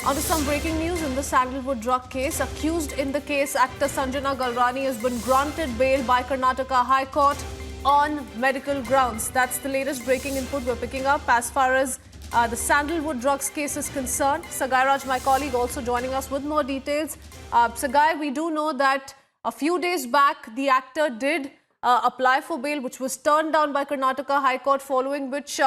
On to some breaking news in the Sandalwood drug case. Accused in the case, actor Sanjana Galrani has been granted bail by Karnataka High Court on medical grounds. That's the latest breaking input we're picking up as far as the Sandalwood drugs case is concerned. Sagai Raj, my colleague, also joining us with more details. Sagai, we do know that a few days back, the actor did apply for bail, which was turned down by Karnataka High Court, following which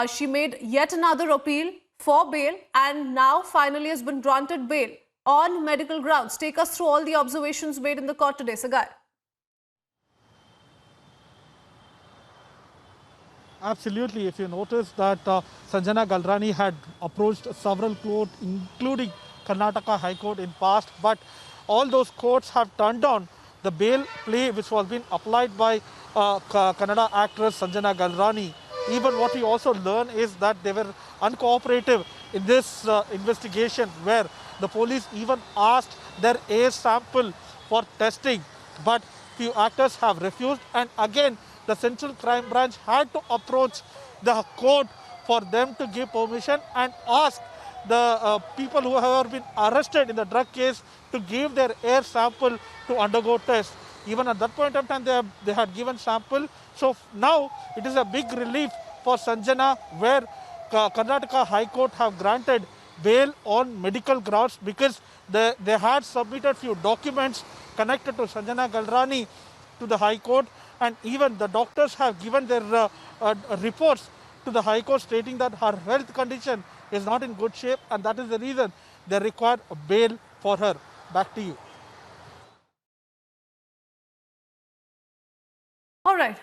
she made yet another appeal for bail and now finally has been granted bail on medical grounds. Take us through all the observations made in the court today, Sagai. Absolutely. If you notice that Sanjana Galrani had approached several courts, including Karnataka High Court in past, but all those courts have turned down the bail plea which was being applied by Kannada actress Sanjana Galrani. Even what we also learn is that they were uncooperative in this investigation, where the police even asked their air sample for testing, but few actors have refused, and again the Central Crime Branch had to approach the court for them to give permission and ask the people who have been arrested in the drug case to give their air sample to undergo test. Even at that point of time, they had given sample. So now it is a big relief for Sanjana, where Karnataka High Court have granted bail on medical grounds because they had submitted few documents connected to Sanjana Galrani to the High Court, and even the doctors have given their reports to the High Court stating that her health condition is not in good shape, and that is the reason they require a bail for her. Back to you. All right.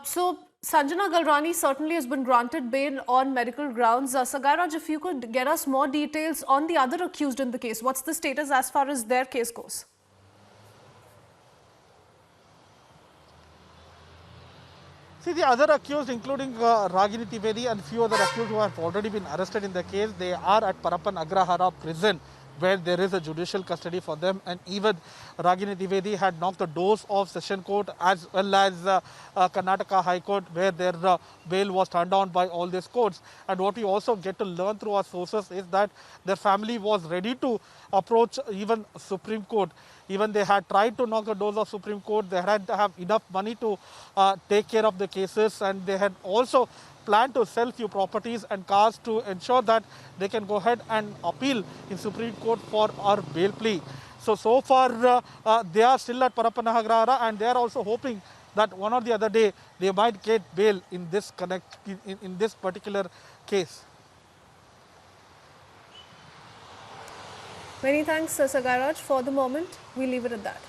So Sanjana Galrani certainly has been granted bail on medical grounds. Sagai Raj, if you could get us more details on the other accused in the case. What's the status as far as their case goes? See, the other accused, including Ragini Trivedi and few other accused who have already been arrested in the case, they are at Parappan Agrahara prison, where there is a judicial custody for them, and even Ragini Trivedi had knocked the doors of Session Court as well as Karnataka High Court, where their bail was turned down by all these courts. And what we also get to learn through our sources is that their family was ready to approach even Supreme Court. Even they had tried to knock the doors of Supreme Court. They had to have enough money to take care of the cases, and they had also planned to sell few properties and cars to ensure that they can go ahead and appeal in Supreme Court for our bail plea. So far they are still at Parappan Agrahara, and they are also hoping that one or the other day they might get bail in this in this particular case. Many thanks, Sagai Raj. For the moment, we leave it at that.